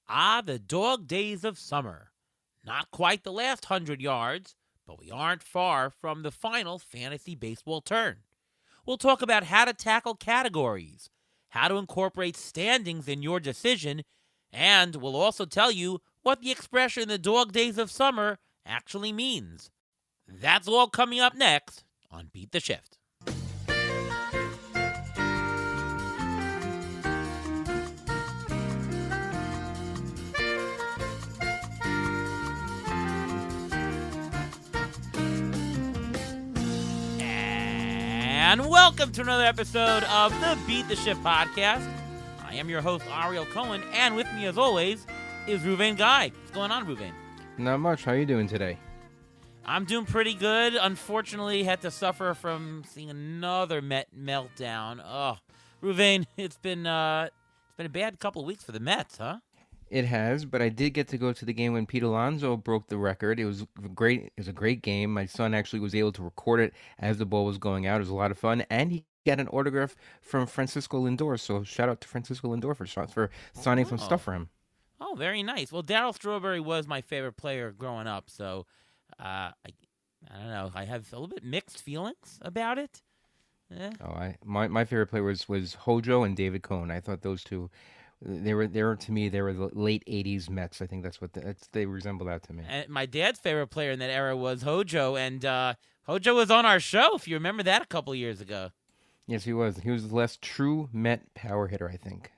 Ah, the dog days of summer. Not quite the last 100 yards, but we aren't far from the final fantasy baseball turn. We'll talk about how to tackle categories, how to incorporate standings in your decision, and we'll also tell you what the expression the dog days of summer actually means. That's all coming up next on Beat the Shift. And welcome to another episode of the Beat the Shift podcast. I am your host, Ariel Cohen, and with me as always is Ruvain Guy. What's going on, Ruvain? Not much. How you doing today? I'm doing pretty good. Unfortunately, had to suffer from seeing another Met meltdown. Oh, Ruvain, it's been a bad couple of weeks for the Mets, huh? It has, but I did get to go to the game when Pete Alonso broke the record. It was great. It was a great game. My son actually was able to record it as the ball was going out. It was a lot of fun, and he got an autograph from Francisco Lindor. So shout out to Francisco Lindor for signing some stuff for him. Oh, very nice. Well, Darryl Strawberry was my favorite player growing up, so I don't know. I have a little bit mixed feelings about it. My favorite player was Hojo and David Cohn. I thought those two. They were to me. They were the late '80s Mets. I think that's what they resemble that to me. And my dad's favorite player in that era was Hojo, and Hojo was on our show, if you remember that, a couple of years ago. Yes, he was. He was the last true Met power hitter, I think.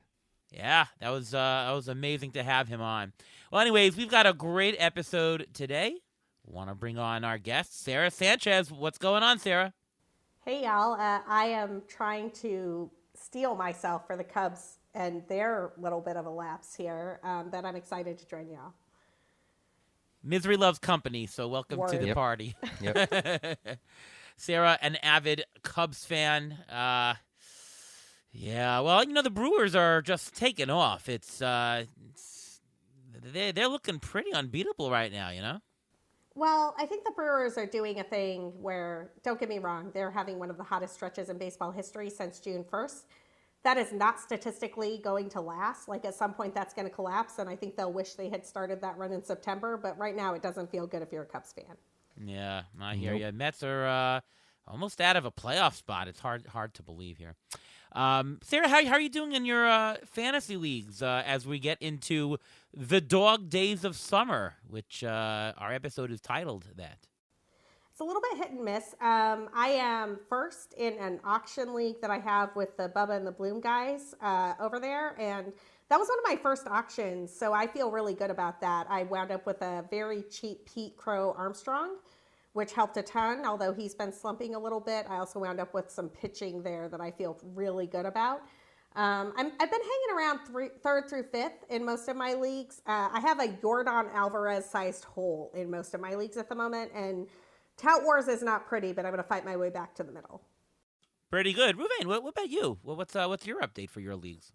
Yeah, that was amazing to have him on. Well, anyways, we've got a great episode today. Want to bring on our guest, Sara Sanchez. What's going on, Sara? Hey, y'all. I am trying to steel myself for the Cubs and their little bit of a lapse here, but I'm excited to join y'all. Misery loves company, so welcome to the party. Yep. Sara, an avid Cubs fan. Yeah, well, the Brewers are just taking off. They're looking pretty unbeatable right now. Well, I think the Brewers are doing a thing where, don't get me wrong, they're having one of the hottest stretches in baseball history since June 1st. That is not statistically going to last. Like, at some point, that's going to collapse, and I think they'll wish they had started that run in September. But right now, it doesn't feel good if you're a Cubs fan. Yeah, I hear you. Mets are almost out of a playoff spot. It's hard to believe here. Sara, how are you doing in your fantasy leagues as we get into the dog days of summer, which our episode is titled that? It's a little bit hit and miss. I am first in an auction league that I have with the Bubba and the Bloom guys over there, and that was one of my first auctions, so I feel really good about that. I wound up with a very cheap Pete Crow Armstrong, which helped a ton, although he's been slumping a little bit. I also wound up with some pitching there that I feel really good about. I've been hanging around third through fifth in most of my leagues. I have a Yordan Alvarez-sized hole in most of my leagues at the moment, and Tout Wars is not pretty, but I'm going to fight my way back to the middle. Pretty good. Ruvain, what about you? What's your update for your leagues?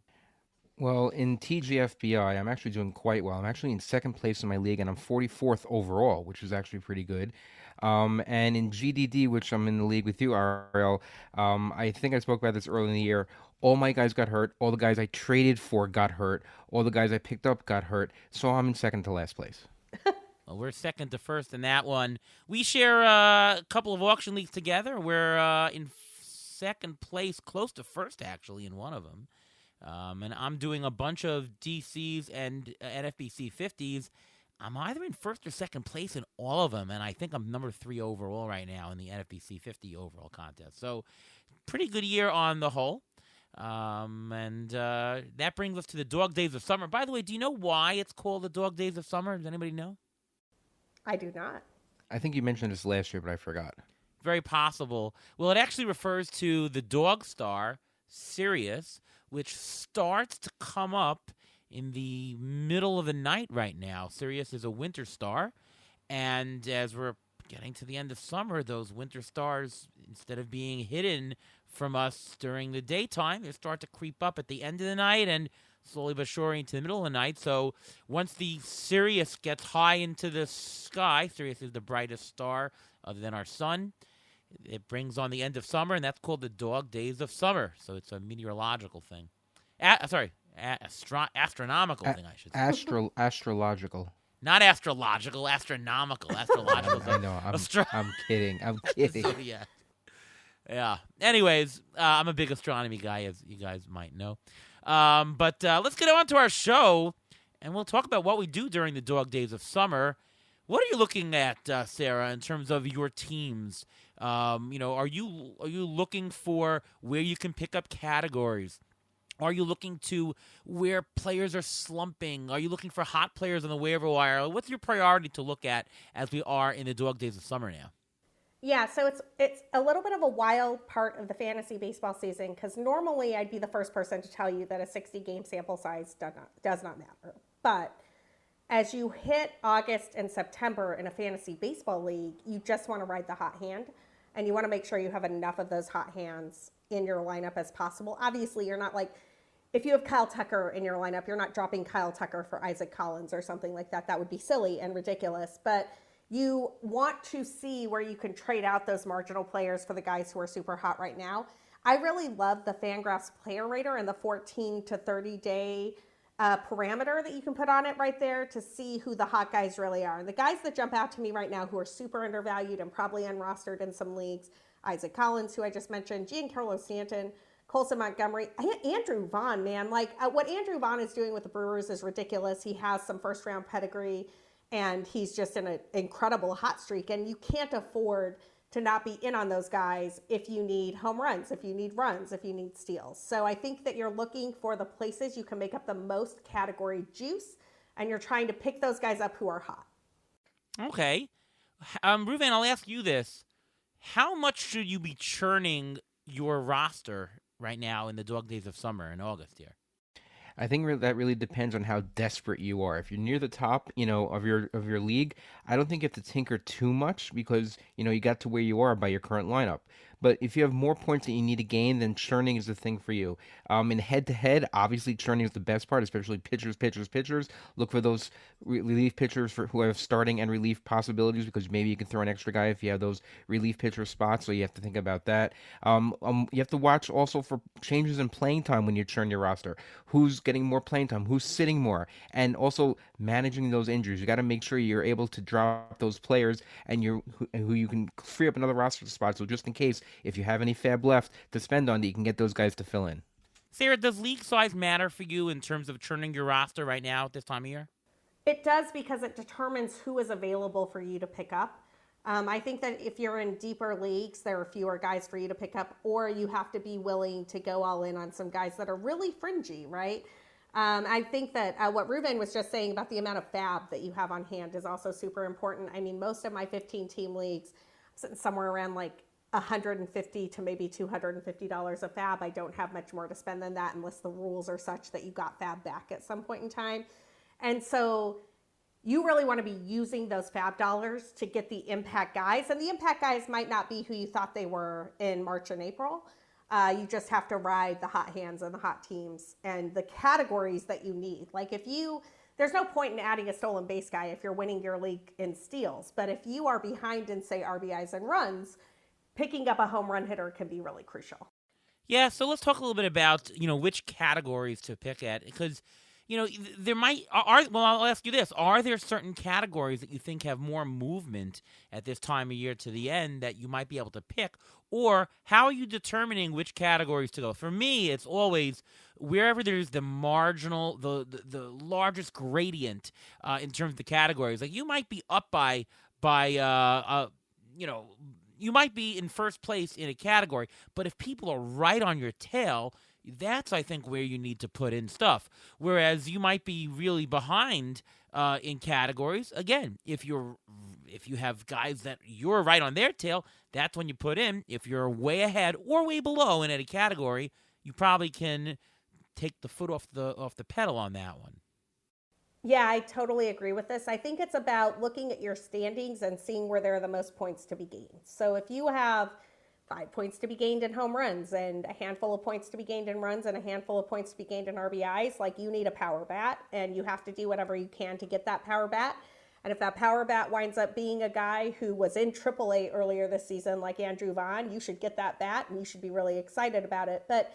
Well, in TGFBI, I'm actually doing quite well. I'm actually in second place in my league, and I'm 44th overall, which is actually pretty good. And in GDD, which I'm in the league with you, Ariel, I think I spoke about this early in the year. All my guys got hurt. All the guys I traded for got hurt. All the guys I picked up got hurt. So I'm in second to last place. Well, we're second to first in that one. We share a couple of auction leagues together. We're in second place, close to first, actually, in one of them. And I'm doing a bunch of DCs and NFBC 50s. I'm either in first or second place in all of them, and I think I'm number 3 overall right now in the NFBC 50 overall contest. So, pretty good year on the whole. And that brings us to the Dog Days of Summer. By the way, do you know why it's called the Dog Days of Summer? Does anybody know? I do not. I think you mentioned this last year, but I forgot. Very possible. Well, it actually refers to the dog star, Sirius, which starts to come up in the middle of the night right now. Sirius is a winter star, and as we're getting to the end of summer, those winter stars, instead of being hidden from us during the daytime, they start to creep up at the end of the night and slowly but surely into the middle of the night. So once the Sirius gets high into the sky, Sirius is the brightest star other than our sun, it brings on the end of summer, and that's called the Dog Days of Summer. So it's a meteorological thing. astronomical thing, I should say. Astrological. Not astrological, astronomical. Astrological. I know. I'm kidding. I'm kidding. Zodiac. Yeah. Anyways, I'm a big astronomy guy, as you guys might know. But let's get on to our show, and we'll talk about what we do during the dog days of summer. What are you looking at, Sarah, in terms of your teams? Are you looking for where you can pick up categories? Are you looking to where players are slumping? Are you looking for hot players on the waiver wire? What's your priority to look at as we are in the dog days of summer now? Yeah, so it's a little bit of a wild part of the fantasy baseball season because normally I'd be the first person to tell you that a 60-game sample size does not matter. But as you hit August and September in a fantasy baseball league, you just want to ride the hot hand, and you want to make sure you have enough of those hot hands in your lineup as possible. Obviously, you're not like, if you have Kyle Tucker in your lineup, you're not dropping Kyle Tucker for Isaac Collins or something like that. That would be silly and ridiculous. But you want to see where you can trade out those marginal players for the guys who are super hot right now. I really love the Fangraphs player rater and the 14 to 30 day parameter that you can put on it right there to see who the hot guys really are. And the guys that jump out to me right now who are super undervalued and probably unrostered in some leagues, Isaac Collins, who I just mentioned, Giancarlo Stanton, Colson Montgomery, Andrew Vaughn, man. What Andrew Vaughn is doing with the Brewers is ridiculous. He has some first round pedigree and he's just in an incredible hot streak. And you can't afford to not be in on those guys if you need home runs, if you need runs, if you need steals. So I think that you're looking for the places you can make up the most category juice, and you're trying to pick those guys up who are hot. Okay. Ruven, I'll ask you this. How much should you be churning your roster right now in the dog days of summer in August here? I think that really depends on how desperate you are. If you're near the top, of your league, I don't think you have to tinker too much because, you got to where you are by your current lineup. But if you have more points that you need to gain, then churning is the thing for you. In head-to-head, obviously churning is the best part, especially pitchers. Look for those relief pitchers who have starting and relief possibilities because maybe you can throw an extra guy if you have those relief pitcher spots, so you have to think about that. You have to watch also for changes in playing time when you churn your roster. Who's getting more playing time? Who's sitting more? And also managing those injuries. You got to make sure you're able to drop those players and who you can free up another roster spot, so just in case, if you have any fab left to spend on, you can get those guys to fill in. Sarah, does league size matter for you in terms of churning your roster right now at this time of year? It does because it determines who is available for you to pick up. I think that if you're in deeper leagues, there are fewer guys for you to pick up, or you have to be willing to go all in on some guys that are really fringy, right? I think that what Ruben was just saying about the amount of fab that you have on hand is also super important. I mean, most of my 15-team leagues, somewhere around like $150 to maybe $250 of fab. I don't have much more to spend than that unless the rules are such that you got fab back at some point in time. And so you really want to be using those fab dollars to get the impact guys. And the impact guys might not be who you thought they were in March and April. You just have to ride the hot hands and the hot teams and the categories that you need. Like there's no point in adding a stolen base guy if you're winning your league in steals. But if you are behind in, say, RBIs and runs, picking up a home run hitter can be really crucial. Yeah, so let's talk a little bit about, which categories to pick at. Because, I'll ask you this. Are there certain categories that you think have more movement at this time of year to the end that you might be able to pick? Or how are you determining which categories to go? For me, it's always wherever there's the marginal, the largest gradient in terms of the categories. Like you might be up by you might be in first place in a category, but if people are right on your tail, that's, I think, where you need to put in stuff. Whereas you might be really behind in categories. Again, if you have guys that you're right on their tail, that's when you put in. If you're way ahead or way below in any category, you probably can take the foot off the pedal on that one. Yeah, I totally agree with this. I think it's about looking at your standings and seeing where there are the most points to be gained. So if you have 5 points to be gained in home runs and a handful of points to be gained in runs and a handful of points to be gained in RBIs, like you need a power bat and you have to do whatever you can to get that power bat. And if that power bat winds up being a guy who was in AAA earlier this season, like Andrew Vaughn, you should get that bat and you should be really excited about it. But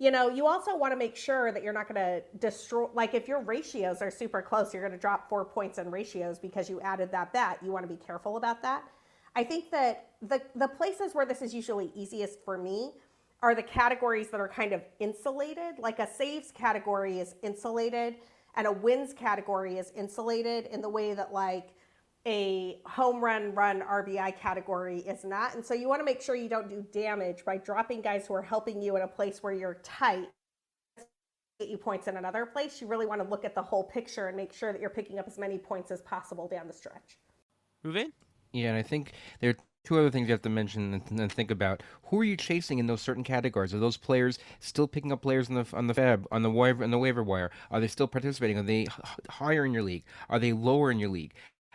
You also want to make sure that you're not going to destroy, like if your ratios are super close, you're going to drop 4 points in ratios because you added that bet. You want to be careful about that. I think that the places where this is usually easiest for me are the categories that are kind of insulated. Like a saves category is insulated and a wins category is insulated in the way that like a home run RBI category is not. And so you want to make sure you don't do damage by dropping guys who are helping you in a place where you're tight, get you points in another place. You really want to look at the whole picture and make sure that you're picking up as many points as possible down the stretch. Ruben? Yeah, and I think there are two other things you have to mention and think about. Who are you chasing in those certain categories? Are those players still picking up players on the fab on the waiver wire? Are they still participating? Are they higher in your league? Are they lower in your league?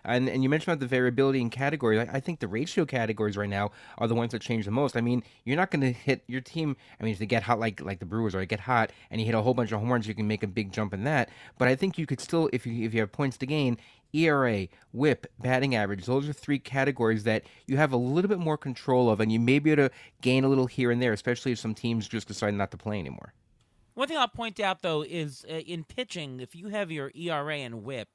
And you mentioned about the variability in categories. I think the ratio categories right now are the ones that change the most. I mean, you're not going to hit your team. I mean, if they get hot like the Brewers, or they get hot and you hit a whole bunch of home runs, you can make a big jump in that. But I think you could still, if you have points to gain, ERA, WHIP, batting average, those are three categories that you have a little bit more control of, and you may be able to gain a little here and there, especially if some teams just decide not to play anymore. One thing I'll point out, though, is in pitching, if you have your ERA and WHIP,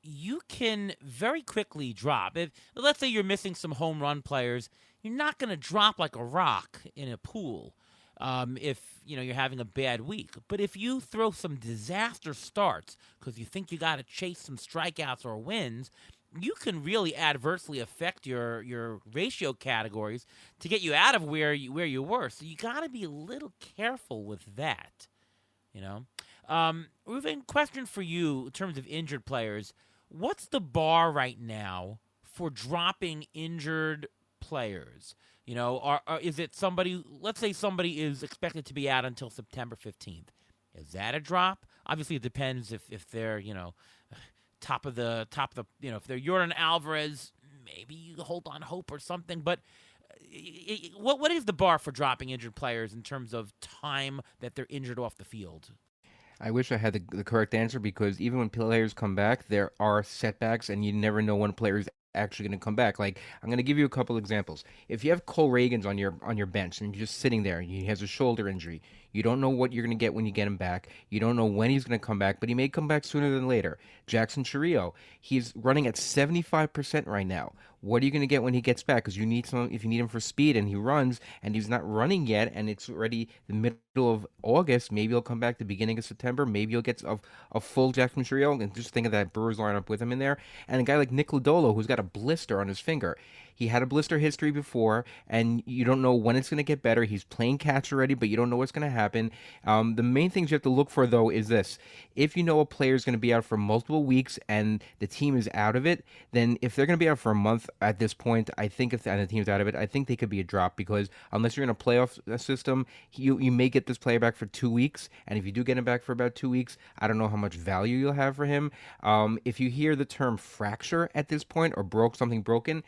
you can very quickly drop. Let's say you're missing some home run players, you're not going to drop like a rock in a pool if you're having a bad week. But if you throw some disaster starts because you think you got to chase some strikeouts or wins, you can really adversely affect your ratio categories to get you out of where you were. So you got to be a little careful with that. Ruben, question for you in terms of injured players. What's the bar right now for dropping injured players? Is it somebody? Let's say somebody is expected to be out until September 15th. Is that a drop? Obviously, it depends if they're top of the if they're Yordan Alvarez, maybe you hold on hope or something. But what is the bar for dropping injured players in terms of time that they're injured off the field? I wish I had the correct answer, because even when players come back, there are setbacks, and you never know when a player is actually going to come back. Like, I'm going to give you a couple examples. If you have Cole Reagans on your bench and you're just sitting there, he has a shoulder injury. You don't know what you're going to get when you get him back. You don't know when he's going to come back, but he may come back sooner than later. Jackson Chourio, he's running at 75% right now. What are you going to get when he gets back? Because if you need him for speed and he runs and he's not running yet and it's already the middle of August, maybe he'll come back the beginning of September. Maybe you'll get a full Jackson Chourio, and just think of that Brewers lineup with him in there. And a guy like Nick Lodolo, who's got a blister on his finger. He had a blister history before, and you don't know when it's going to get better. He's playing catch already, but you don't know what's going to happen. The main things you have to look for, though, is this. If you know a player is going to be out for multiple weeks and the team is out of it, then if they're going to be out for a month at this point, I think and the team's out of it, I think they could be a drop, because unless you're in a playoff system, you may get this player back for 2 weeks, and if you do get him back for about 2 weeks, I don't know how much value you'll have for him. If you hear the term fracture at this point, or something broken,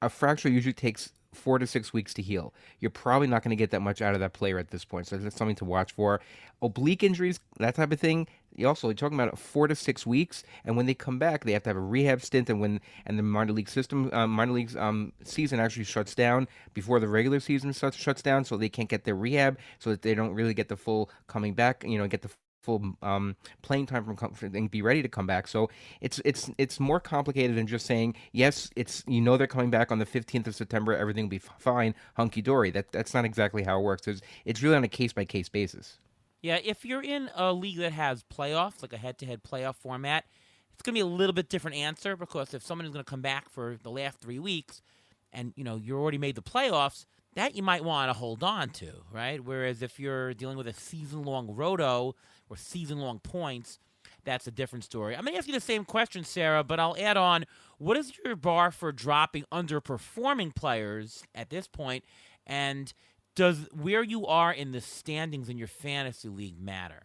a fracture usually takes 4 to 6 weeks to heal. You're probably not going to get that much out of that player at this point, so that's something to watch for. Oblique injuries, that type of thing, you're talking about 4 to 6 weeks, and when they come back, they have to have a rehab stint, and the minor league season actually shuts down before the regular season shuts down, so they can't get their rehab, so that they don't really get the full coming back, get the full playing time and be ready to come back. So it's more complicated than just saying, yes, they're coming back on the 15th of September, everything will be fine, hunky dory. That's not exactly how it works. It's really on a case by case basis. Yeah, if you're in a league that has playoffs, like a head-to-head playoff format, it's going to be a little bit different answer, because if someone is going to come back for the last 3 weeks and you already made the playoffs, that you might want to hold on to, right? Whereas if you're dealing with a season-long roto or season-long points, that's a different story. I'm going to ask you the same question, Sarah, but I'll add on, what is your bar for dropping underperforming players at this point? And does where you are in the standings in your fantasy league matter?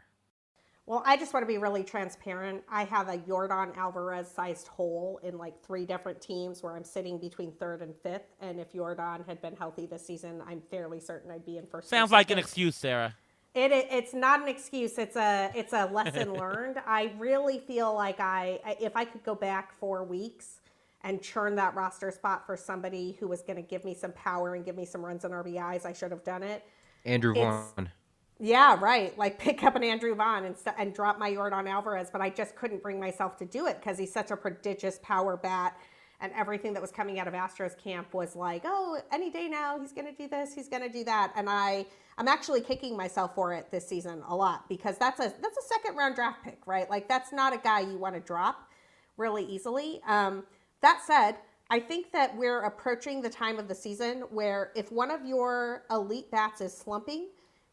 Well, I just want to be really transparent. I have a Yordan Alvarez sized hole in like 3 different teams where I'm sitting between 3rd and 5th. And if Yordan had been healthy this season, I'm fairly certain I'd be in first. Sounds like an excuse, Sarah. It's not an excuse. It's a lesson learned. I really feel like if I could go back 4 weeks and churn that roster spot for somebody who was going to give me some power and give me some runs and RBIs, I should have done it. Andrew It's Vaughn. Yeah, right. Like pick up an Andrew Vaughn and drop my Yordan Alvarez, but I just couldn't bring myself to do it because he's such a prodigious power bat, and everything that was coming out of Astros camp was like, oh, any day now he's going to do this, he's going to do that, and I'm actually kicking myself for it this season a lot because that's a second round draft pick, right? Like that's not a guy you want to drop really easily. That said, I think that we're approaching the time of the season where if one of your elite bats is slumping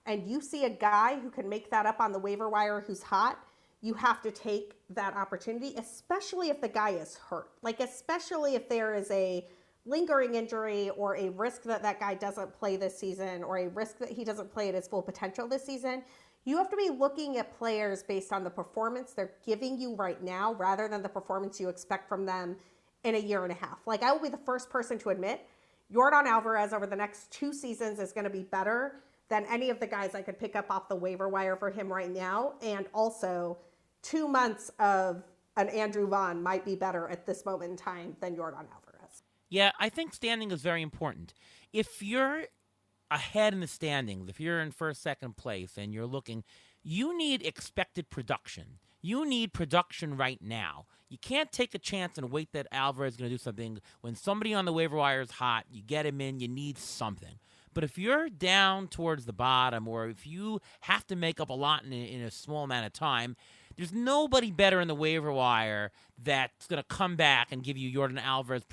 and you see a guy who can make that up on the waiver wire who's hot, you have to take that opportunity, especially if the guy is hurt. Like, especially if there is a lingering injury or a risk that that guy doesn't play this season or a risk that he doesn't play at his full potential this season. You have to be looking at players based on the performance they're giving you right now rather than the performance you expect from them in a year and a half. Like, I will be the first person to admit Yordan Alvarez over the next 2 seasons is going to be better than any of the guys I could pick up off the waiver wire for him right now. And also, 2 months of an Andrew Vaughn might be better at this moment in time than Yordan Alvarez. Yeah, I think standing is very important. If you're ahead in the standings, if you're in first, second place, and you're looking, you need expected production. You need production right now. You can't take a chance and wait that Alvarez is going to do something. When somebody on the waiver wire is hot, you get him in, you need something. But if you're down towards the bottom, or if you have to make up a lot in a small amount of time, there's nobody better in the waiver wire that's going to come back and give you Yordan Alvarez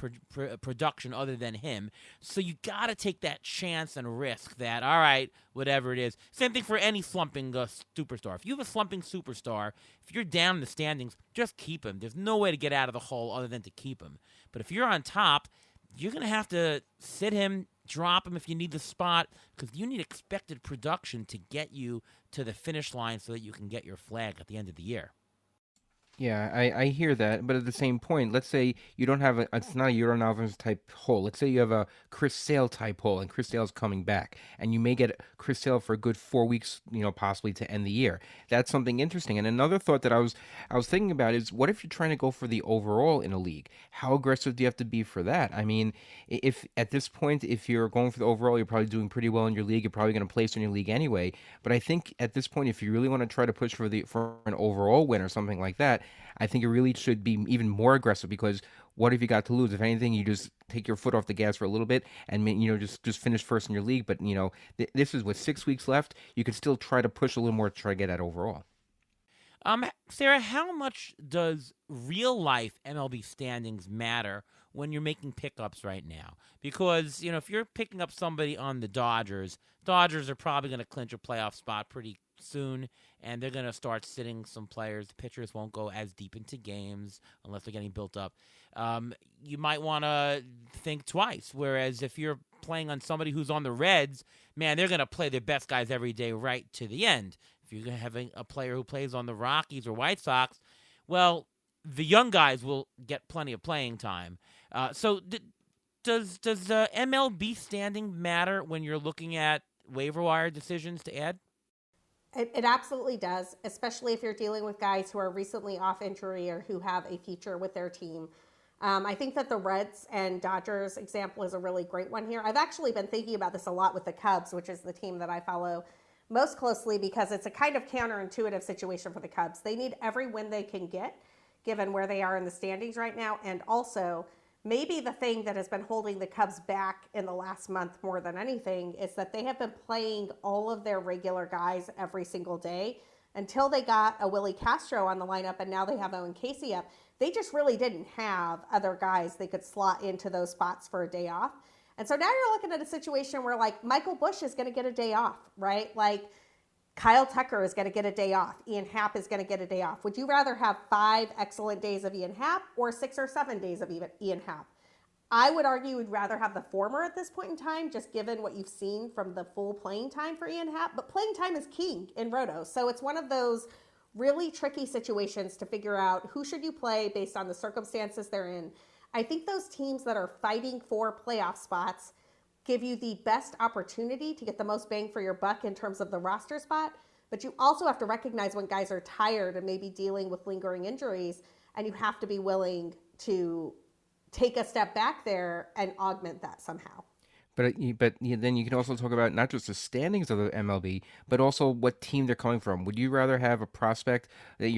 production other than him. So you got to take that chance and risk that, all right, whatever it is. Same thing for any slumping superstar. If you have a slumping superstar, if you're down in the standings, just keep him. There's no way to get out of the hole other than to keep him. But if you're on top, you're going to have to sit him, drop him if you need the spot, because you need expected production to get you to the finish line so that you can get your flag at the end of the year. Yeah, I hear that, but at the same point, let's say you don't have it's not a Euron Alvarez type hole. Let's say you have a Chris Sale type hole, and Chris Sale's coming back, and you may get Chris Sale for a good 4 weeks, possibly to end the year. That's something interesting. And another thought that I was thinking about is, what if you're trying to go for the overall in a league? How aggressive do you have to be for that? I mean, if at this point, if you're going for the overall, you're probably doing pretty well in your league. You're probably going to place in your league anyway. But I think at this point, if you really want to try to push for an overall win or something like that, I think it really should be even more aggressive, because what have you got to lose? If anything, you just take your foot off the gas for a little bit and just finish first in your league. But this is with 6 weeks left. You could still try to push a little more to try to get that overall. Sarah, how much does real life MLB standings matter when you're making pickups right now? Because, if you're picking up somebody on the Dodgers are probably going to clinch a playoff spot pretty soon, and they're going to start sitting some players. The pitchers won't go as deep into games unless they're getting built up. You might want to think twice, whereas if you're playing on somebody who's on the Reds, man, they're going to play their best guys every day right to the end. If you're having a player who plays on the Rockies or White Sox, well, the young guys will get plenty of playing time. So does MLB standing matter when you're looking at waiver wire decisions to add? It absolutely does, especially if you're dealing with guys who are recently off injury or who have a future with their team. I think that the Reds and Dodgers example is a really great one here. I've actually been thinking about this a lot with the Cubs, which is the team that I follow most closely, because it's a kind of counterintuitive situation for the Cubs. They need every win they can get, given where they are in the standings right now. And also, maybe the thing that has been holding the Cubs back in the last month more than anything is that they have been playing all of their regular guys every single day until they got a Willie Castro on the lineup, and now they have Owen Casey up. They just really didn't have other guys they could slot into those spots for a day off. And so now you're looking at a situation where, like, Michael Busch is going to get a day off, right? Like, Kyle Tucker is going to get a day off. Ian Happ is going to get a day off. Would you rather have 5 excellent days of Ian Happ or 6 or 7 days of Ian Happ? I would argue you'd rather have the former at this point in time, just given what you've seen from the full playing time for Ian Happ. But playing time is king in Roto. So it's one of those really tricky situations to figure out who should you play based on the circumstances they're in. I think those teams that are fighting for playoff spots give you the best opportunity to get the most bang for your buck in terms of the roster spot. But you also have to recognize when guys are tired and maybe dealing with lingering injuries, and you have to be willing to take a step back there and augment that somehow. Then you can also talk about not just the standings of the MLB, but also what team they're coming from. Would you rather have a prospect that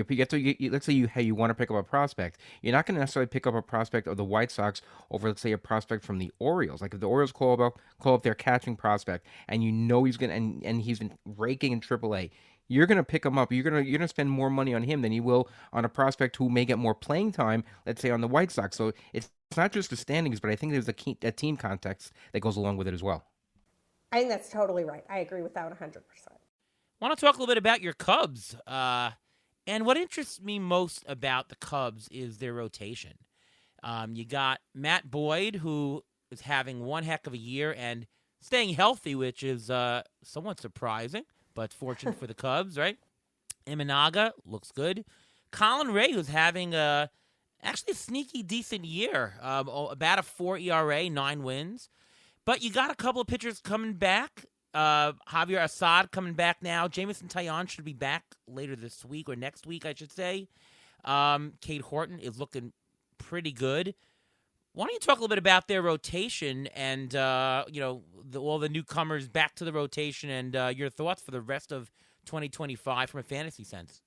let's say you want to pick up a prospect, you're not going to necessarily pick up a prospect of the White Sox over, let's say, a prospect from the Orioles. Like if the Orioles call up their catching prospect, and you know he's gonna and he's been raking in AAA. You're gonna pick him up. You're gonna spend more money on him than you will on a prospect who may get more playing time. Let's say on the White Sox. So it's not just the standings, but I think there's a team context that goes along with it as well. I think that's totally right. I agree with that 100%. Want to talk a little bit about your Cubs? And what interests me most about the Cubs is their rotation. You got Matt Boyd, who is having one heck of a year and staying healthy, which is somewhat surprising, but fortunate for the Cubs, right? Imanaga looks good. Colin Ray, who's having actually a sneaky decent year, about a 4 ERA, 9 wins. But you got a couple of pitchers coming back. Javier Assad coming back now. Jamison Taillon should be back later this week or next week, I should say. Cade Horton is looking pretty good. Why don't you talk a little bit about their rotation and all the newcomers back to the rotation and your thoughts for the rest of 2025 from a fantasy sense?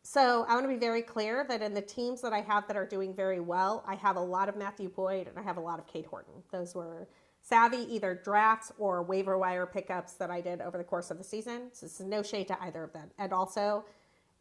So I want to be very clear that in the teams that I have that are doing very well, I have a lot of Matthew Boyd and I have a lot of Cade Horton. Those were savvy either drafts or waiver wire pickups that I did over the course of the season. So this is no shade to either of them. And also,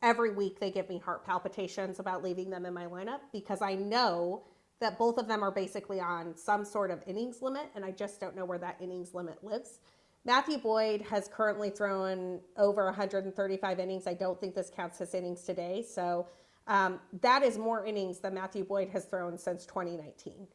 every week they give me heart palpitations about leaving them in my lineup because I know that both of them are basically on some sort of innings limit, and I just don't know where that innings limit lives. Matthew Boyd has currently thrown over 135 innings. I don't think this counts his innings today. So that is more innings than Matthew Boyd has thrown since 2019.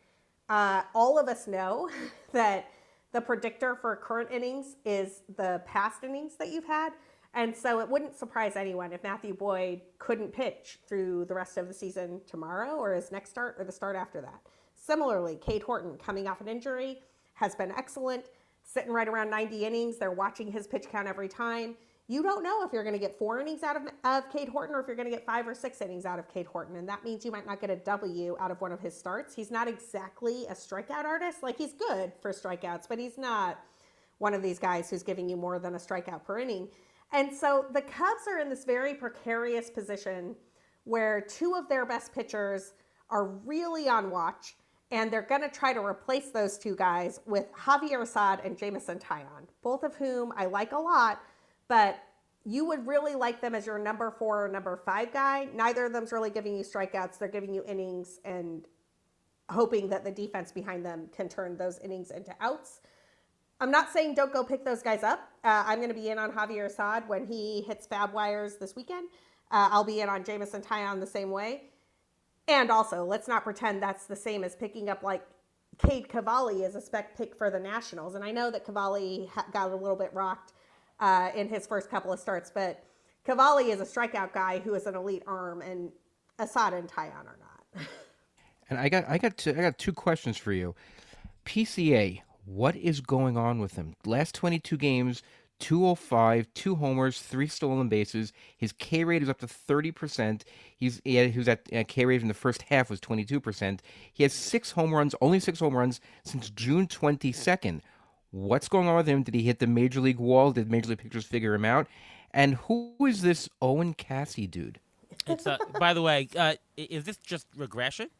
All of us know that the predictor for current innings is the past innings that you've had. And so it wouldn't surprise anyone if Matthew Boyd couldn't pitch through the rest of the season tomorrow or his next start or the start after that. Similarly, Cade Horton, coming off an injury, has been excellent, sitting right around 90 innings. They're watching his pitch count every time. You don't know if you're going to get 4 innings out of Cade Horton or if you're going to get 5 or 6 innings out of Cade Horton. And that means you might not get a W out of one of his starts. He's not exactly a strikeout artist. Like, he's good for strikeouts, but he's not one of these guys who's giving you more than a strikeout per inning. And so the Cubs are in this very precarious position where 2 of their best pitchers are really on watch, and they're going to try to replace those 2 guys with Javier Assad and Jamison Taillon, both of whom I like a lot, but you would really like them as your number 4 or number 5 guy. Neither of them's really giving you strikeouts. They're giving you innings and hoping that the defense behind them can turn those innings into outs. I'm not saying don't go pick those guys up. I'm going to be in on Javier Assad when he hits Fab Wires this weekend. I'll be in on Jamison Taillon the same way. And also, let's not pretend that's the same as picking up like Cade Cavalli as a spec pick for the Nationals. And I know that Cavalli got a little bit rocked in his first couple of starts, but Cavalli is a strikeout guy who is an elite arm, and Assad and Taillon are not. And I got 2 questions for you. PCA, what is going on with him? Last 22 games, 205, 2 homers, 3 stolen bases. His K rate is up to 30%. He was at K rate in the first half was 22%. He has 6 home runs, only 6 home runs since June 22nd. What's going on with him? Did he hit the major league wall? Did major league pictures figure him out? And who is this Owen Cassie dude? It's by the way, is this just regression?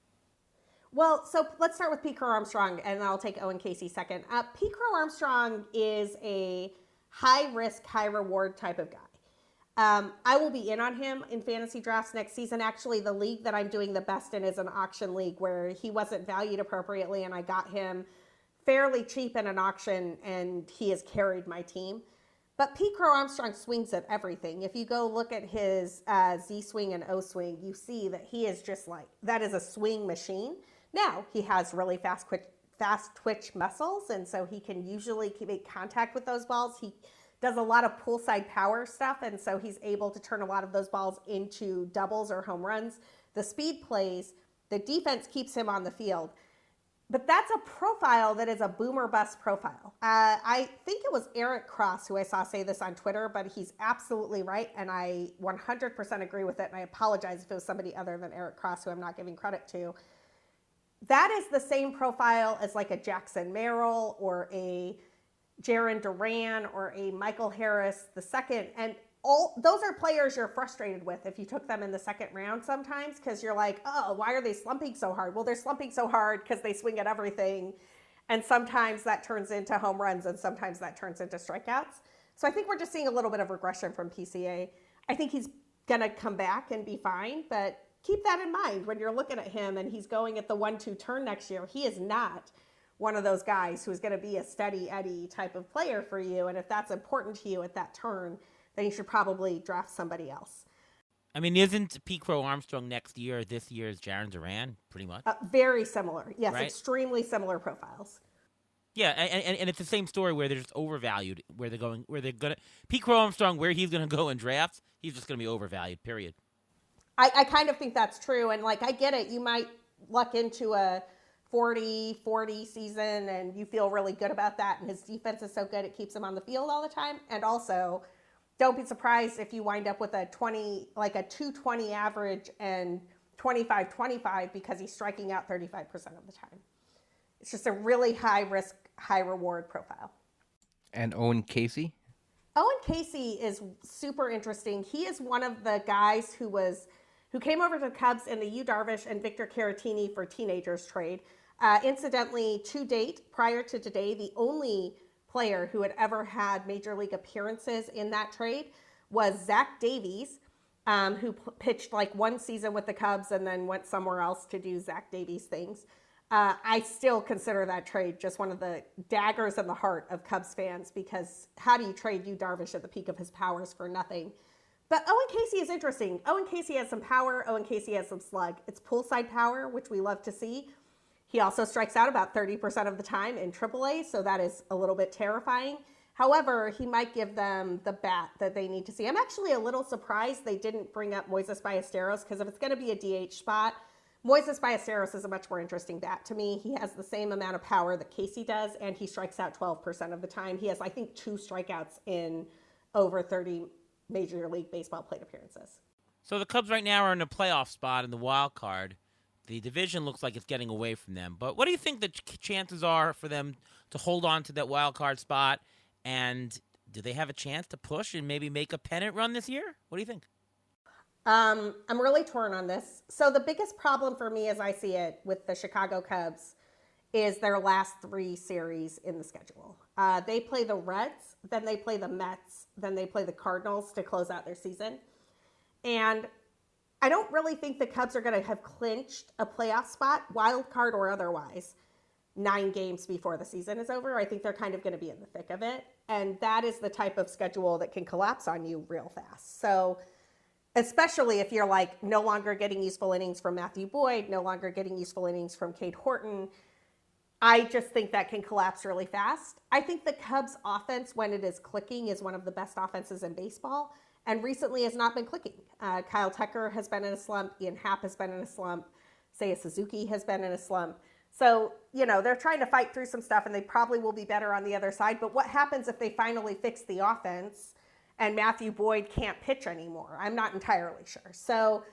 Well, so let's start with Pete Crow Armstrong, and I'll take Owen Casey second. Pete Crow Armstrong is a high-risk, high-reward type of guy. I will be in on him in fantasy drafts next season. Actually, the league that I'm doing the best in is an auction league where he wasn't valued appropriately, and I got him fairly cheap in an auction, and he has carried my team. But Pete Crow Armstrong swings at everything. If you go look at his Z swing and O swing, you see that he is just like, that is a swing machine. Now, he has really fast twitch muscles, and so he can usually make contact with those balls. He does a lot of poolside power stuff, and so he's able to turn a lot of those balls into doubles or home runs. The speed plays, the defense keeps him on the field. But that's a profile that is a boomer bust profile. I think it was Eric Cross who I saw say this on Twitter, but he's absolutely right, and I 100% agree with it, and I apologize if it was somebody other than Eric Cross who I'm not giving credit to. that is the same profile as like a Jackson Merrill or a Jaron Duran or a Michael Harris the second. And all those are players you're frustrated with if you took them in the second round sometimes, because you're like, oh, why are they slumping so hard? Well, they're slumping so hard because they swing at everything. And sometimes that turns into home runs and sometimes that turns into strikeouts. So I think we're just seeing a little bit of regression from PCA. I think he's going to come back and be fine, but keep that in mind when you're looking at him and he's going at the 1-2 turn next year. He is not one of those guys who's going to be a steady Eddie type of player for you. And if that's important to you at that turn, then you should probably draft somebody else. I mean, isn't Pete Crow Armstrong next year, this year's Jaron Duran, pretty much? Very similar. Yes, right? Extremely similar profiles. Yeah, and it's the same story where they're just overvalued, where they're going Pete Crow Armstrong, where he's gonna go in drafts, he's just gonna be overvalued, period. I kind of think that's true. And like, I get it. You might luck into a 40-40 season and you feel really good about that. And his defense is so good, it keeps him on the field all the time. And also, don't be surprised if you wind up with a 220 average and 25-25 because he's striking out 35% of the time. It's just a really high risk, high reward profile. And Owen Casey? Owen Casey is super interesting. He is one of the guys who came over to the Cubs in the Yu Darvish and Victor Caratini for teenagers trade. Incidentally, to date, prior to today, the only player who had ever had major league appearances in that trade was Zach Davies, who pitched like one season with the Cubs and then went somewhere else to do Zach Davies things. I still consider that trade just one of the daggers in the heart of Cubs fans, because how do you trade Yu Darvish at the peak of his powers for nothing? But Owen Casey is interesting. Owen Casey has some power. Owen Casey has some slug. It's poolside power, which we love to see. He also strikes out about 30% of the time in AAA, so that is a little bit terrifying. However, he might give them the bat that they need to see. I'm actually a little surprised they didn't bring up Moises Ballesteros, because if it's going to be a DH spot, Moises Ballesteros is a much more interesting bat to me. He has the same amount of power that Casey does, and he strikes out 12% of the time. He has, I think, 2 strikeouts in over 30 Major League Baseball plate appearances. So the Cubs right now are in a playoff spot in the wild card. The division looks like it's getting away from them. But what do you think the chances are for them to hold on to that wild card spot? And do they have a chance to push and maybe make a pennant run this year? What do you think? I'm really torn on this. So the biggest problem for me, as I see it, with the Chicago Cubs is their last 3 series in the schedule. They play the Reds, then they play the Mets, then they play the Cardinals to close out their season. And I don't really think the Cubs are going to have clinched a playoff spot, wild card or otherwise, 9 games before the season is over. I think they're kind of going to be in the thick of it. And that is the type of schedule that can collapse on you real fast. So especially if you're like no longer getting useful innings from Matthew Boyd, no longer getting useful innings from Cade Horton, I just think that can collapse really fast. I think the Cubs offense, when it is clicking, is one of the best offenses in baseball, and recently has not been clicking. Kyle Tucker has been in a slump. Ian Happ has been in a slump. Seiya Suzuki has been in a slump. So, they're trying to fight through some stuff, and they probably will be better on the other side. But what happens if they finally fix the offense and Matthew Boyd can't pitch anymore? I'm not entirely sure. So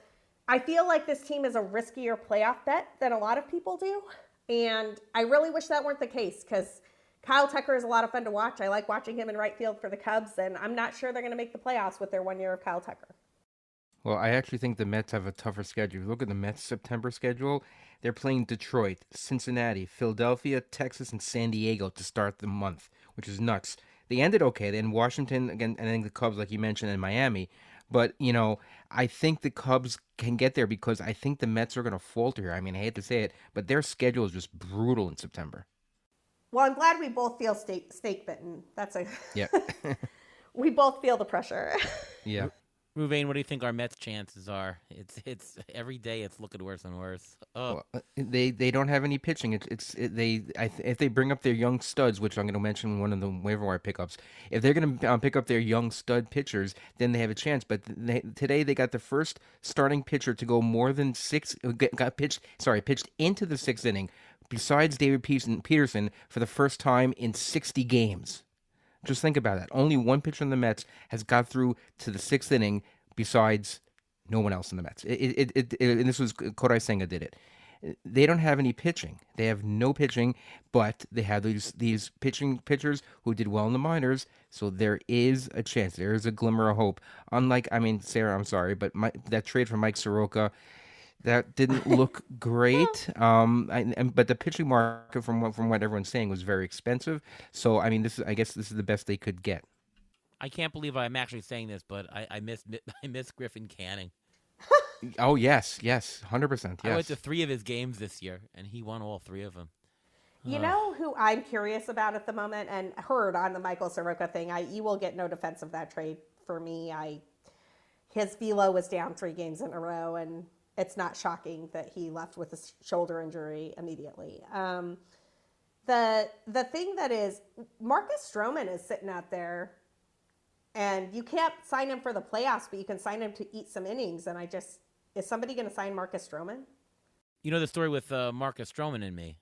I feel like this team is a riskier playoff bet than a lot of people do. And I really wish that weren't the case, because Kyle Tucker is a lot of fun to watch. I like watching him in right field for the Cubs, and I'm not sure they're going to make the playoffs with their 1 year of Kyle Tucker. Well, I actually think the Mets have a tougher schedule. If you look at the Mets' September schedule, they're playing Detroit, Cincinnati, Philadelphia, Texas, and San Diego to start the month, which is nuts. They ended okay. Then Washington, again, and then the Cubs, like you mentioned, and Miami. But, I think the Cubs can get there because I think the Mets are going to falter here. I mean, I hate to say it, but their schedule is just brutal in September. Well, I'm glad we both feel snake bitten. Yeah. We both feel the pressure. Yeah. Ruvain, what do you think our Mets chances are? It's every day it's looking worse and worse. Oh. Well, they don't have any pitching. If they bring up their young studs, which I'm going to mention in one of the waiver wire pickups, if they're going to pick up their young stud pitchers, then they have a chance. But today they got the first starting pitcher to go more than pitched into the 6th inning, besides David Peterson, for the first time in 60 games. Just think about that. Only one pitcher in the Mets has got through to the 6th inning besides no one else in the Mets. And this was Kodai Senga did it. They don't have any pitching. They have no pitching, but they have these pitchers who did well in the minors. So there is a chance. There is a glimmer of hope. Unlike, I mean, Sarah, I'm sorry, but that trade for Mike Soroka, that didn't look great. But the pitching market, from what everyone's saying, was very expensive. So I mean, I guess this is the best they could get. I can't believe I'm actually saying this, but I miss I miss Griffin Canning. Oh yes, 100%. I went Yes. to 3 of his games this year, and he won all 3 of them. You know who I'm curious about at the moment, and heard on the Michael Soroka thing. You will get no defense of that trade for me. His velo was down 3 games in a row, and it's not shocking that he left with a shoulder injury immediately. The thing that is, Marcus Stroman is sitting out there, and you can't sign him for the playoffs, but you can sign him to eat some innings. And is somebody going to sign Marcus Stroman? You know the story with Marcus Stroman and me.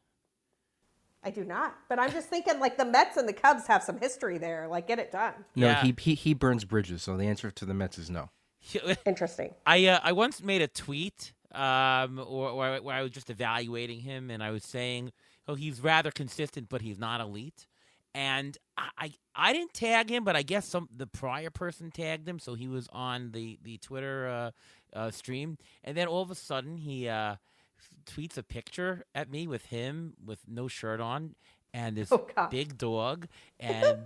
I do not, but I'm just thinking like the Mets and the Cubs have some history there. Like, get it done. No, Yeah. he burns bridges. So the answer to the Mets is no. Interesting. I once made a tweet where I was just evaluating him, and I was saying, oh, he's rather consistent, but he's not elite. And I didn't tag him, but I guess the prior person tagged him, so he was on the Twitter stream. And then all of a sudden, he tweets a picture at me with him with no shirt on and this big dog, and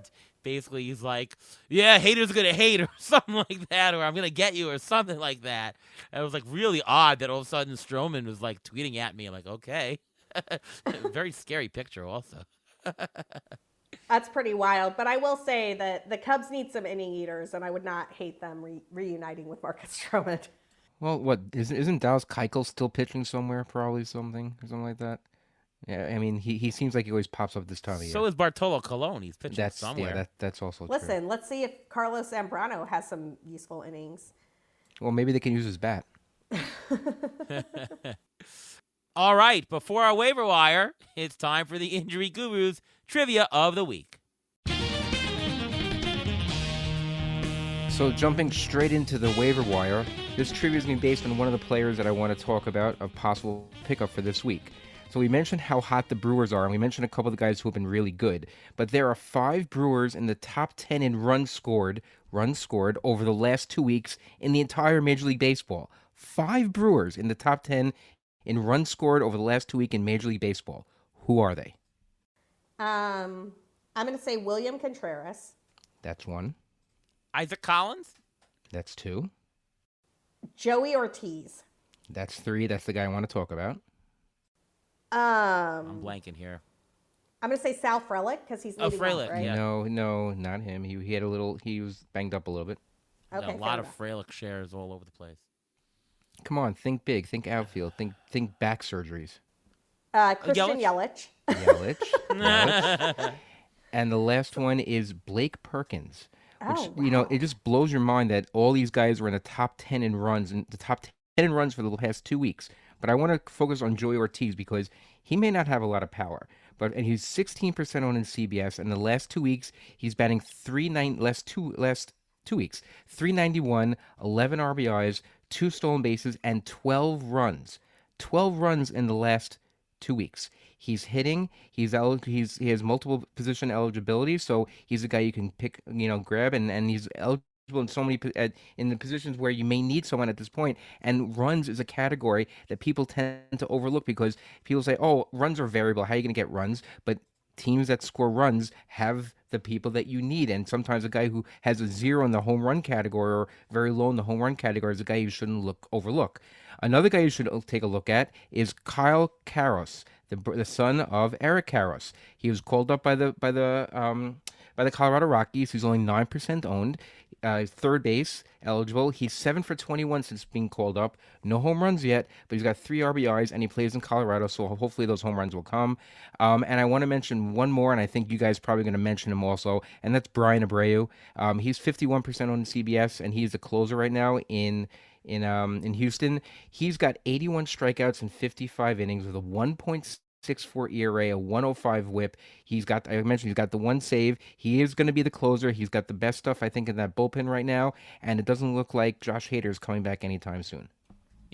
basically he's like, yeah, haters gonna hate, or something like that, or I'm gonna get you, or something like that. And it was like really odd that all of a sudden Stroman was like tweeting at me. I'm like, okay. Very scary picture also. That's pretty wild. But I will say that the Cubs need some inning eaters, and I would not hate them reuniting with Marcus Stroman. Well, what isn't Dallas Keuchel still pitching somewhere? Probably something like that. Yeah, I mean, he seems like he always pops up this time of year. So is Bartolo Colon. He's pitching somewhere. Yeah, that's also true. Listen, let's see if Carlos Zambrano has some useful innings. Well, maybe they can use his bat. All right, before our waiver wire, it's time for the Injury Gurus Trivia of the Week. So jumping straight into the waiver wire, this trivia is going to be based on one of the players that I want to talk about, a possible pickup for this week. So we mentioned how hot the Brewers are, and we mentioned a couple of the guys who have been really good. But there are 5 Brewers in the top 10 in runs scored over the last 2 weeks in the entire Major League Baseball. 5 Brewers in the top 10 in runs scored over the last 2 weeks in Major League Baseball. Who are they? I'm going to say William Contreras. That's 1. Isaac Collins? That's 2. Joey Ortiz. That's 3. That's the guy I want to talk about. I'm blanking here. I'm going to say Sal Frelick because he's leading Frelick, off, right? yeah. No, not him. He was banged up a little bit. Okay, A lot of Frelick shares all over the place. Come on, think big. Think outfield. Think back surgeries. Christian Yelich. Yelich. And the last one is Blake Perkins. Which, it just blows your mind that all these guys were in the top 10 in runs, for the past 2 weeks. But I want to focus on Joey Ortiz because he may not have a lot of power, and he's 16% owned in CBS. And the last 2 weeks, he's batting 391, 11 RBIs, 2 stolen bases, and 12 runs. 12 runs in the last 2 weeks. He's hitting. He has multiple position eligibility, so he's a guy you can pick, grab, and he's eligible in so many in the positions where you may need someone at this point. And runs is a category that people tend to overlook because people say, "Oh, runs are variable. How are you going to get runs?" But teams that score runs have the people that you need, and sometimes a guy who has a 0 in the home run category or very low in the home run category is a guy you shouldn't overlook. Another guy you should take a look at is Kyle Karros, the son of Eric Karros. He was called up by the Colorado Rockies. He's only 9% owned. Third base eligible. He's 7 for 21 since being called up. No home runs yet, but he's got 3 RBIs, and he plays in Colorado, so hopefully those home runs will come. And I want to mention one more, and I think you guys are probably going to mention him also, and that's Brian Abreu. He's 51% owned in CBS, and he's a closer right now in Houston. He's got 81 strikeouts in 55 innings with a 1.64 ERA, a 105 WHIP. He's got the 1 save. He is going to be the closer. He's got the best stuff, I think, in that bullpen right now, and it doesn't look like Josh Hader is coming back anytime soon.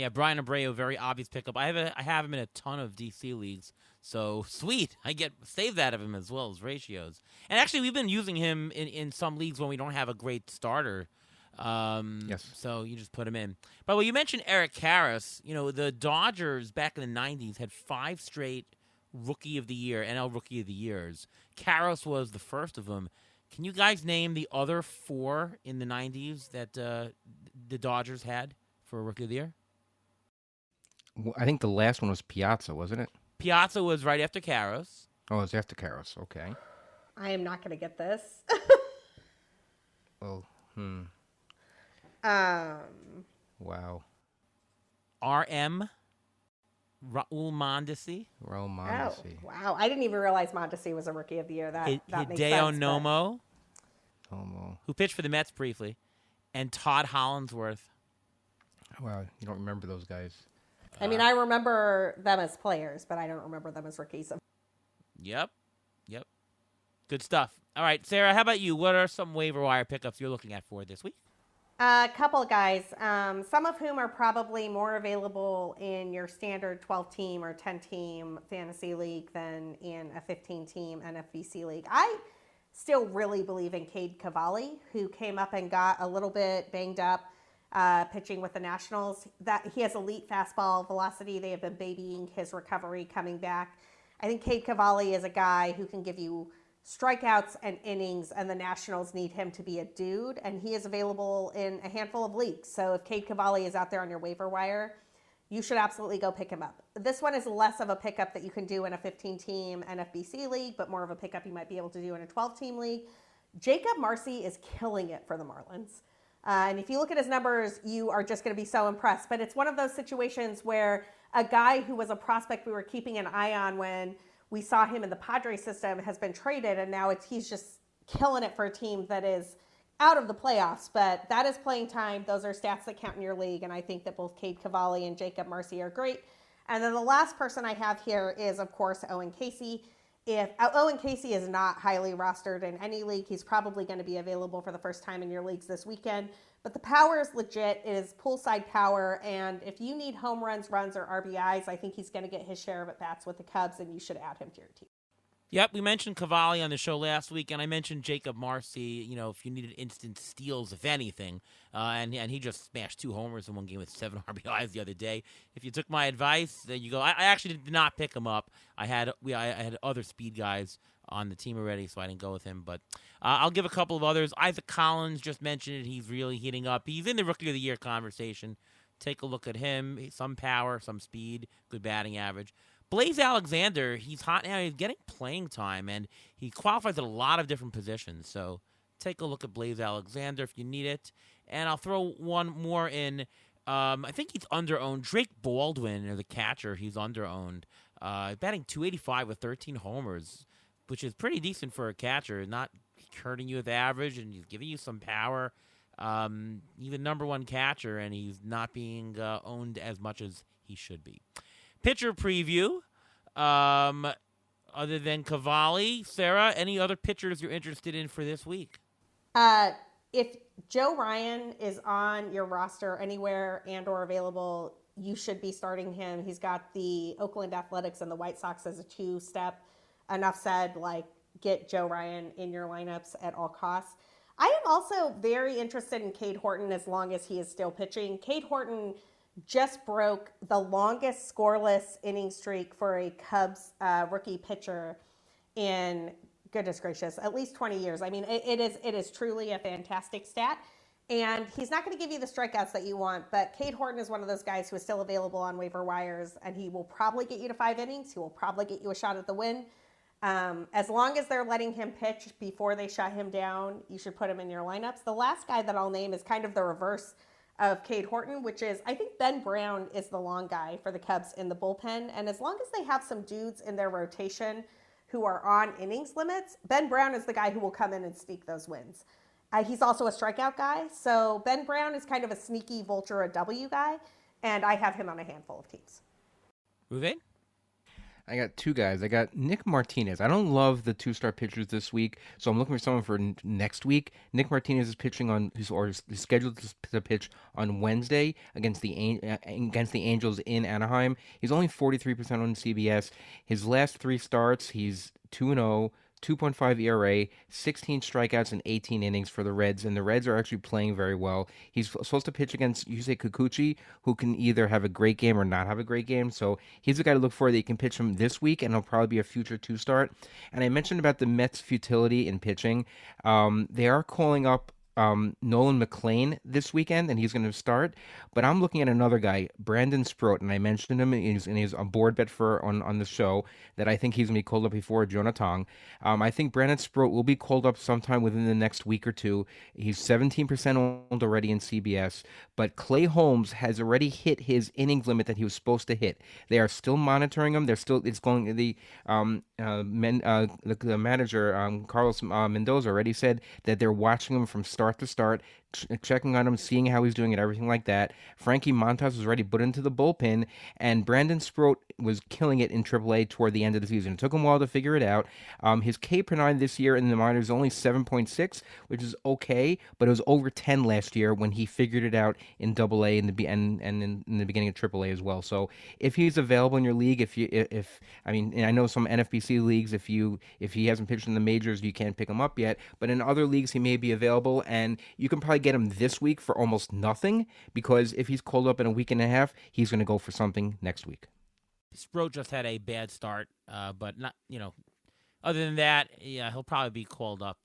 Yeah, Brian Abreu, very obvious pickup. I have him in a ton of DC leagues, so sweet. I get saved out of him as well as ratios. And actually, we've been using him in some leagues when we don't have a great starter. Yes. So you just put him in. But well, you mentioned Eric Karras. The Dodgers back in the '90s had 5 straight Rookie of the Year, NL Rookie of the Years. Karras was the first of them. Can you guys name the other 4 in the '90s that the Dodgers had for Rookie of the Year? I think the last one was Piazza, wasn't it? Piazza was right after Karras. Oh, it was after Karras. Okay. I am not going to get this. Well, Wow. R.M. Raul Mondesi. Raul Oh, Mondesi. wow. I didn't even realize Mondesi was a Rookie of the Year. That makes Hideo sense. Nomo, Tomo. who pitched for the Mets briefly, and Todd Hollandsworth. Wow, you don't remember those guys. I mean, I remember them as players, but I don't remember them as rookies. Yep. Good stuff. All right, Sarah, how about you? What are some waiver wire pickups you're looking at for this week? A couple of guys, some of whom are probably more available in your standard 12-team or 10-team fantasy league than in a 15-team NFBC league. I still really believe in Cade Cavalli, who came up and got a little bit banged up pitching with the Nationals. That he has elite fastball velocity. They have been babying his recovery coming back. I think Cade Cavalli is a guy who can give you strikeouts and innings, and the Nationals need him to be a dude, and he is available in a handful of leagues. So if Cade Cavalli is out there on your waiver wire, you should absolutely go pick him up. This one is less of a pickup that you can do in a 15-team NFBC league, but more of a pickup you might be able to do in a 12-team league. Jacob Marcy is killing it for the Marlins. And if you look at his numbers, you are just going to be so impressed. But it's one of those situations where a guy who was a prospect we were keeping an eye on when we saw him in the Padres system has been traded, and now he's just killing it for a team that is out of the playoffs. But that is playing time. Those are stats that count in your league, and I think that both Cade Cavalli and Jacob Marcy are great. And then the last person I have here is, of course, Owen Casey. If Owen Casey is not highly rostered in any league, he's probably going to be available for the first time in your leagues this weekend. But the power is legit. It is poolside power. And if you need home runs, or RBIs, I think he's going to get his share of at-bats with the Cubs, and you should add him to your team. Yep, we mentioned Cavalli on the show last week, and I mentioned Jacob Marcy, if you needed instant steals, if anything. And he just smashed 2 homers in one game with 7 RBIs the other day. If you took my advice, then you go. I actually did not pick him up. I had other speed guys on the team already, so I didn't go with him. But I'll give a couple of others. Isaac Collins, just mentioned it. He's really heating up. He's in the Rookie of the Year conversation. Take a look at him. Some power, some speed, good batting average. Blaze Alexander, he's hot now. He's getting playing time, and he qualifies at a lot of different positions. So take a look at Blaze Alexander if you need it. And I'll throw one more in. I think he's under-owned. Drake Baldwin, the catcher, he's under-owned. Batting .285 with 13 homers, which is pretty decent for a catcher. Not hurting you with average, and he's giving you some power. He's the number 1 catcher, and he's not being owned as much as he should be. Pitcher preview. Other than Cavalli, Sarah, any other pitchers you're interested in for this week? If Joe Ryan is on your roster anywhere and or available, you should be starting him. He's got the Oakland Athletics and the White Sox as a 2-step. Enough said, get Joe Ryan in your lineups at all costs. I am also very interested in Cade Horton as long as he is still pitching. Cade Horton just broke the longest scoreless inning streak for a Cubs rookie pitcher in, goodness gracious, at least 20 years. I mean, it is truly a fantastic stat. And he's not going to give you the strikeouts that you want, but Cade Horton is one of those guys who is still available on waiver wires, and he will probably get you to 5 innings. He will probably get you a shot at the win. As long as they're letting him pitch before they shut him down, you should put him in your lineups. The last guy that I'll name is kind of the reverse of Cade Horton, which is, I think Ben Brown is the long guy for the Cubs in the bullpen. And as long as they have some dudes in their rotation who are on innings limits, Ben Brown is the guy who will come in and sneak those wins. He's also a strikeout guy. So Ben Brown is kind of a sneaky vulture, a W guy. And I have him on a handful of teams. Ruvain? I got two guys. I got Nick Martinez. I don't love the two-star pitchers this week, so I'm looking for someone for next week. Nick Martinez is pitching is scheduled to pitch on Wednesday against the Angels in Anaheim. He's only 43% on CBS. His last three starts, he's 2-0. 2.5 ERA, 16 strikeouts in 18 innings for the Reds, and the Reds are actually playing very well. He's supposed to pitch against Yusei Kikuchi, who can either have a great game or not have a great game. So he's the guy to look for that you can pitch him this week, and he'll probably be a future two-start. And I mentioned about the Mets' futility in pitching. They are calling up Nolan McLean this weekend, and he's going to start. But I'm looking at another guy, Brandon Sproat, and I mentioned him, and he's a board bet for on the show that I think he's going to be called up before Jonah Tong. I think Brandon Sproat will be called up sometime within the next week or two. He's 17% owned already in CBS, but Clay Holmes has already hit his innings limit that he was supposed to hit. They are still monitoring him. The manager Carlos Mendoza already said that they're watching him from start to start, checking on him, seeing how he's doing and everything like that. Frankie Montas was already put into the bullpen, and Brandon Sproat was killing it in AAA toward the end of the season. It took him a while to figure it out. His K per nine this year in the minors is only 7.6, which is okay, but it was over 10 last year when he figured it out in AA and in the beginning of AAA as well. So if he's available in your league, and I know some NFBC leagues, if he hasn't pitched in the majors, you can't pick him up yet, but in other leagues he may be available, and you can probably get him this week for almost nothing, because if he's called up in a week and a half, he's going to go for something next week. Sproat just had a bad start, but not, other than that, yeah, he'll probably be called up.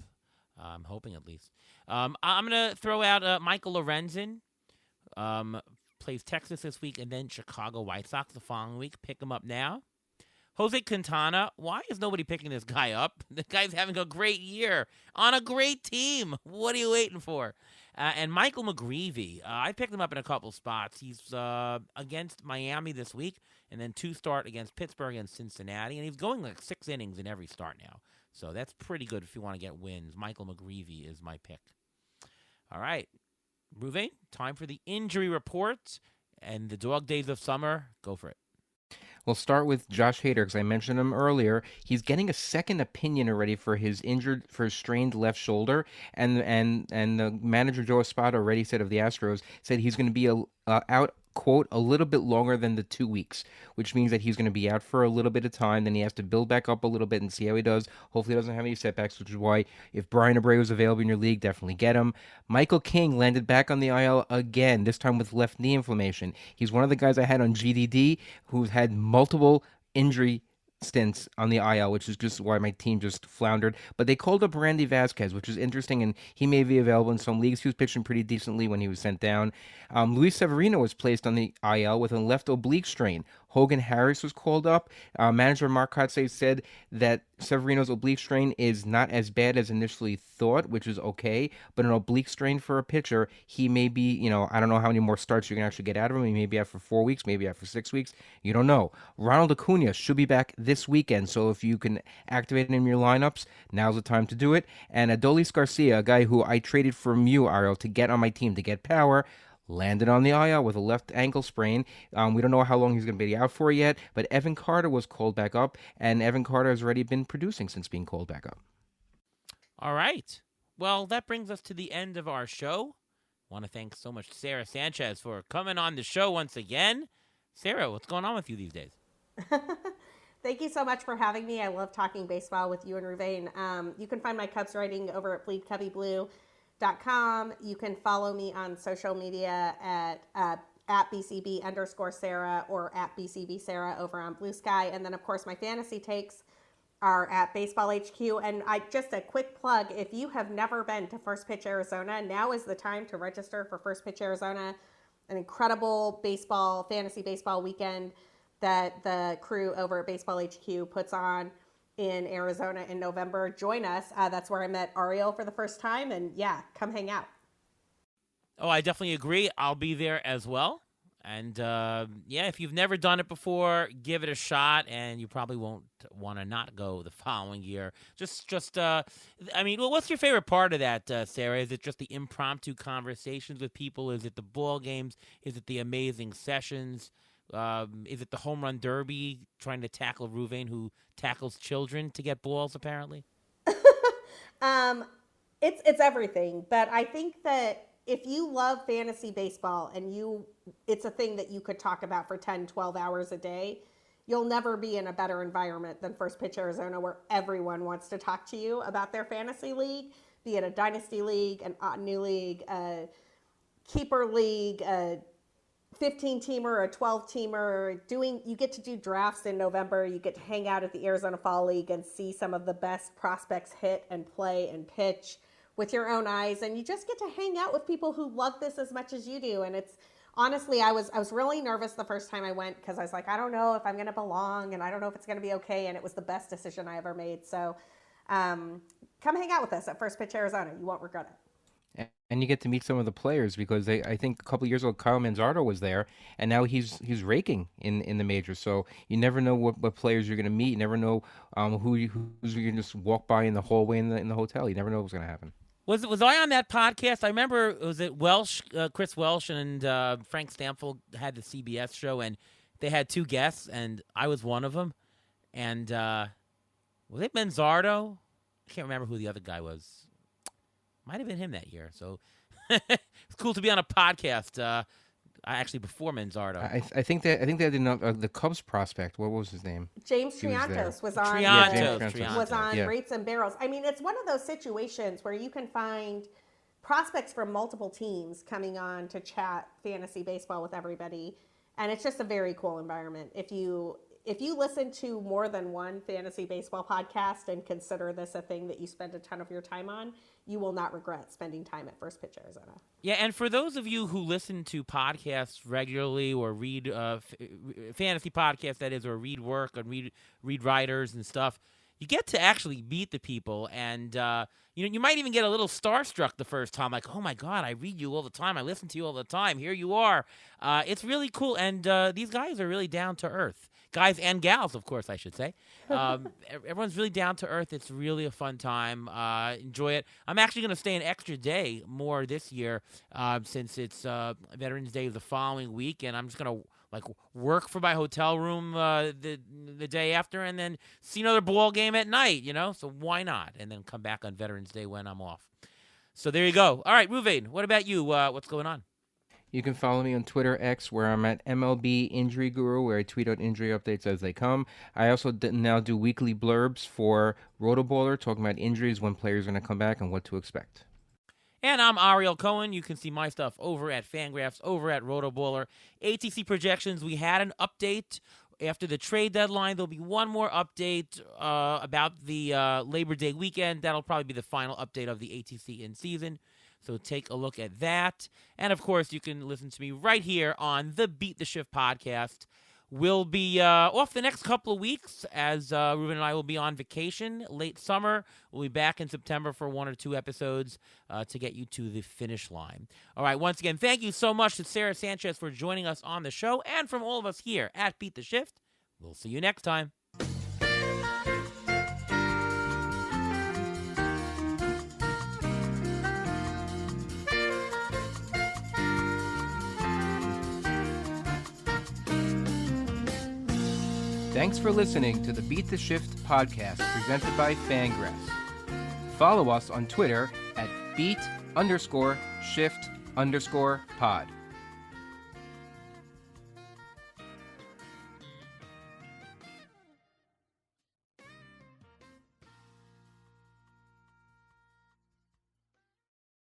I'm hoping at least. I'm going to throw out Michael Lorenzen. Plays Texas this week and then Chicago White Sox the following week. Pick him up now. Jose Quintana, why is nobody picking this guy up? The guy's having a great year on a great team. What are you waiting for? And Michael McGreevy, I picked him up in a couple spots. He's against Miami this week, and then 2 start against Pittsburgh and Cincinnati, and he's going like 6 innings in every start now. So that's pretty good if you want to get wins. Michael McGreevy is my pick. All right, Ruvain, time for the injury report and the dog days of summer. Go for it. We'll start with Josh Hader because I mentioned him earlier. He's getting a second opinion already for his strained left shoulder, and the manager Joe Espada already said of the Astros said he's going to be out, quote, a little bit longer than the 2 weeks, which means that he's going to be out for a little bit of time. Then he has to build back up a little bit and see how he does. Hopefully he doesn't have any setbacks, which is why if Brian Abreu is available in your league, definitely get him. Michael King landed back on the IL again, this time with left knee inflammation. He's one of the guys I had on GDD who's had multiple injury stints on the IL, which is just why my team just floundered. But they called up Randy Vasquez, which is interesting, and he may be available in some leagues. He was pitching pretty decently when he was sent down. Luis Severino was placed on the IL with a left oblique strain. Hogan Harris was called up. Manager Mark Kotsay said that Severino's oblique strain is not as bad as initially thought, which is okay, but an oblique strain for a pitcher, he may be, I don't know how many more starts you can actually get out of him. He may be out for 4 weeks, maybe out for 6 weeks. You don't know. Ronald Acuna should be back this weekend, so if you can activate him in your lineups, now's the time to do it. And Adolis Garcia, a guy who I traded from you, Ariel, to get on my team to get power, landed on the IL with a left ankle sprain. We don't know how long he's going to be out for yet, but Evan Carter was called back up, and Evan Carter has already been producing since being called back up. All right. Well, that brings us to the end of our show. I want to thank so much Sara Sanchez for coming on the show once again. Sara, what's going on with you these days? Thank you so much for having me. I love talking baseball with you and Ruvain. You can find my Cubs writing over at bleedcubbyblue.com. You can follow me on social media at BCB_Sara or at BCB Sara over on Blue Sky. And then, of course, my fantasy takes are at Baseball HQ. And just a quick plug, if you have never been to First Pitch Arizona, now is the time to register for First Pitch Arizona, an incredible fantasy baseball weekend that the crew over at Baseball HQ puts on in Arizona in November. Join us. That's where I met Ariel for the first time. And yeah, come hang out. Oh, I definitely agree. I'll be there as well. And if you've never done it before, give it a shot, and you probably won't want to not go the following year. What's your favorite part of that, Sara? Is it just the impromptu conversations with people? Is it the ball games? Is it the amazing sessions? Is it the home run derby trying to tackle Ruvain, who tackles children to get balls, apparently? It's everything, but I think that if you love fantasy baseball and it's a thing that you could talk about for 10, 12 hours a day, you'll never be in a better environment than First Pitch Arizona, where everyone wants to talk to you about their fantasy league, be it a dynasty league, an Ottoneu league, a keeper league, a 15-teamer, a 12-teamer. You get to do drafts in November. You get to hang out at the Arizona Fall League and see some of the best prospects hit and play and pitch with your own eyes, and you just get to hang out with people who love this as much as you do. And it's honestly, I was really nervous the first time I went, because I was like, I don't know if I'm going to belong, and I don't know if it's going to be okay. And it was the best decision I ever made. So come hang out with us at First Pitch Arizona. You won't regret it. And you get to meet some of the players, because I think a couple of years ago Kyle Manzardo was there, and now he's raking in the majors. So you never know what players you're going to meet. You never know who's you can just walk by in the hallway in the hotel. You never know what's going to happen. Was I on that podcast? I remember, was it Welsh, Chris Welsh and Frank Stamfel had the CBS show, and they had two guests, and I was one of them. And was it Manzardo? I can't remember who the other guy was. Might have been him that year. So it's cool to be on a podcast. Actually, before Manzardo. I think they did the Cubs prospect. What was his name? James Triantos was on. Was on Rates and Barrels. I mean, it's one of those situations where you can find prospects from multiple teams coming on to chat fantasy baseball with everybody, and it's just a very cool environment. If you listen to more than one fantasy baseball podcast and consider this a thing that you spend a ton of your time on, you will not regret spending time at First Pitch Arizona. Yeah, and for those of you who listen to podcasts regularly or read fantasy podcasts, that is, or read work and read writers and stuff, you get to actually meet the people, and you might even get a little starstruck the first time, like, oh my God, I read you all the time, I listen to you all the time, here you are. It's really cool, and these guys are really down to earth. Guys and gals, of course, I should say. Everyone's really down to earth. It's really a fun time. Enjoy it. I'm actually going to stay an extra day more this year since it's Veterans Day the following week, and I'm just going to work for my hotel room the day after, and then see another ball game at night. So why not? And then come back on Veterans Day when I'm off. So there you go. All right, Ruvain, what about you? What's going on? You can follow me on Twitter X, where I'm at MLB Injury Guru, where I tweet out injury updates as they come. I also now do weekly blurbs for Rotoballer, talking about injuries, when players are going to come back, and what to expect. And I'm Ariel Cohen. You can see my stuff over at Fangraphs, over at Rotoballer. ATC projections, we had an update after the trade deadline. There'll be one more update about the Labor Day weekend. That'll probably be the final update of the ATC in season. So take a look at that. And, of course, you can listen to me right here on the Beat the Shift podcast. We'll be off the next couple of weeks, as Ruben and I will be on vacation late summer. We'll be back in September for 1 or 2 episodes to get you to the finish line. All right, once again, thank you so much to Sara Sanchez for joining us on the show. And from all of us here at Beat the Shift, we'll see you next time. Thanks for listening to the Beat the Shift podcast presented by Fangraphs. Follow us on Twitter at beat_shift_pod.